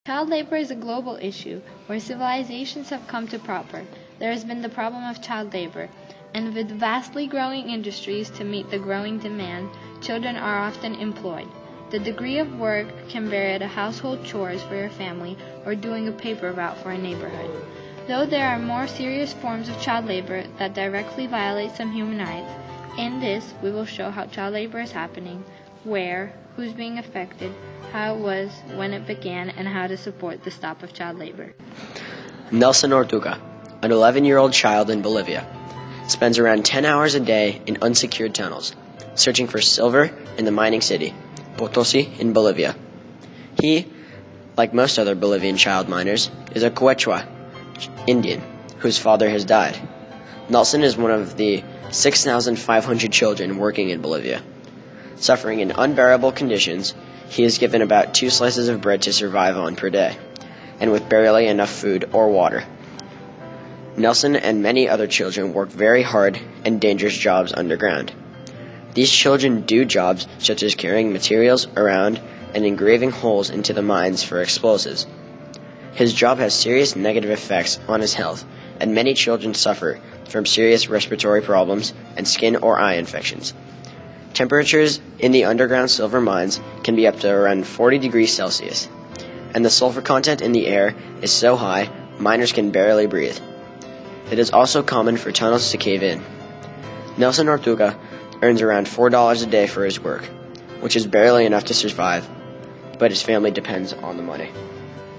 Child labor is a global issue where civilizations have come to proper. There has been the problem of child labor, and with vastly growing industries to meet the growing demand, children are often employed. The degree of work can vary at a household chores for your family or doing a paper route for a neighborhood. Though there are more serious forms of child labor that directly violate some human rights, in this we will show how child labor is happening, where, who's being affected, how it was, when it began, and how to support the stop of child labor. Nelson Ortuga, an 11-year-old child in Bolivia, spends around 10 hours a day in unsecured tunnels, searching for silver in the mining city, Potosi in Bolivia. He, like most other Bolivian child miners, is a Quechua Indian whose father has died. Nelson is one of the 6,500 children working in Bolivia. Suffering in unbearable conditions, he is given about 2 slices of bread to survive on per day, and with barely enough food or water. Nelson and many other children work very hard and dangerous jobs underground. These children do jobs such as carrying materials around and engraving holes into the mines for explosives. His job has serious negative effects on his health, and many children suffer from serious respiratory problems and skin or eye infections. Temperatures in the underground silver mines can be up to around 40 degrees Celsius, and the sulfur content in the air is so high miners can barely breathe. It is also common for tunnels to cave in. Nelson Ortuga earns around $4 a day for his work, which is barely enough to survive, but his family depends on the money.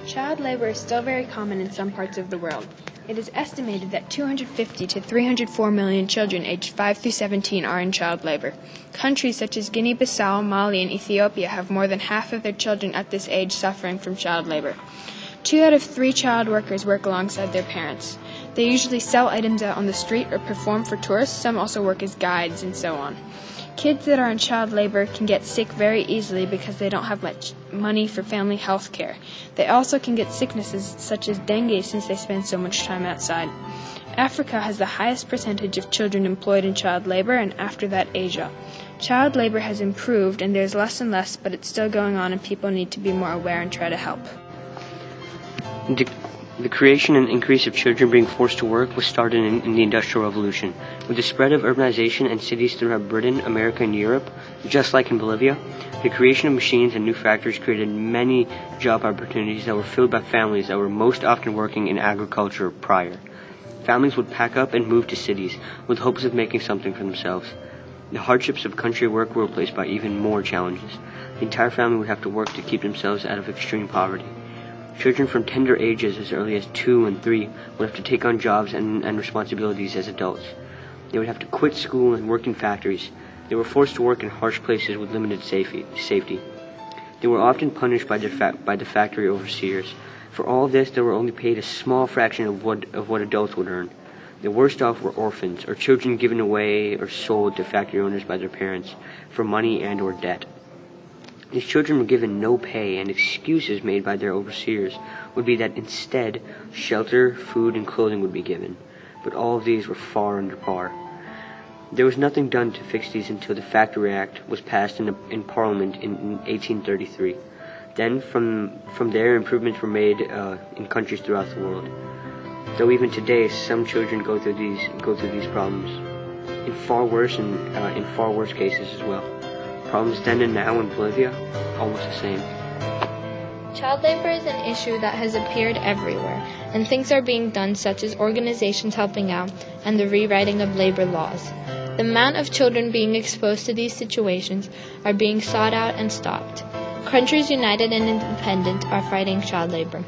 Child labor is still very common in some parts of the world. It is estimated that 250 to 304 million children aged 5 through 17 are in child labor. Countries such as Guinea-Bissau, Mali, and Ethiopia have more than half of their children at this age suffering from child labor. 2 out of 3 child workers work alongside their parents. They usually sell items out on the street or perform for tourists. Some also work as guides and so on. Kids that are in child labor can get sick very easily because they don't have much money for family health care. They also can get sicknesses such as dengue since they spend so much time outside. Africa has the highest percentage of children employed in child labor, and after that, Asia. Child labor has improved, and there's less and less, but it's still going on, and people need to be more aware and try to help. The creation and increase of children being forced to work was started in the Industrial Revolution. With the spread of urbanization and cities throughout Britain, America, and Europe, just like in Bolivia, the creation of machines and new factories created many job opportunities that were filled by families that were most often working in agriculture prior. Families would pack up and move to cities with hopes of making something for themselves. The hardships of country work were replaced by even more challenges. The entire family would have to work to keep themselves out of extreme poverty. Children from tender ages as early as 2 and 3 would have to take on jobs and responsibilities as adults. They would have to quit school and work in factories. They were forced to work in harsh places with limited safety. They were often punished by the factory overseers. For all of this, they were only paid a small fraction of what adults would earn. The worst off were orphans, or children given away or sold to factory owners by their parents for money and or debt. These children were given no pay, and excuses made by their overseers would be that instead shelter, food, and clothing would be given. But all of these were far under par. There was nothing done to fix these until the Factory Act was passed in Parliament in 1833. Then, from there, improvements were made in countries throughout the world. Though even today, some children go through these problems, in far worse cases as well. Problems then and now in Bolivia, almost the same. Child labor is an issue that has appeared everywhere, and things are being done such as organizations helping out and the rewriting of labor laws. The amount of children being exposed to these situations are being sought out and stopped. Countries united and independent are fighting child labor.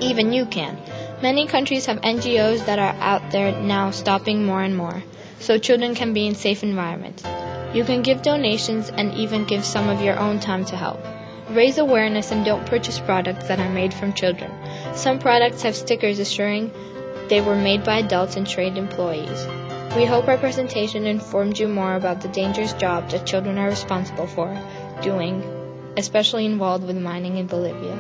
Even you can. Many countries have NGOs that are out there now stopping more and more, so children can be in safe environments. You can give donations and even give some of your own time to help. Raise awareness and don't purchase products that are made from children. Some products have stickers assuring they were made by adults and trained employees. We hope our presentation informed you more about the dangerous jobs that children are responsible for doing, especially involved with mining in Bolivia.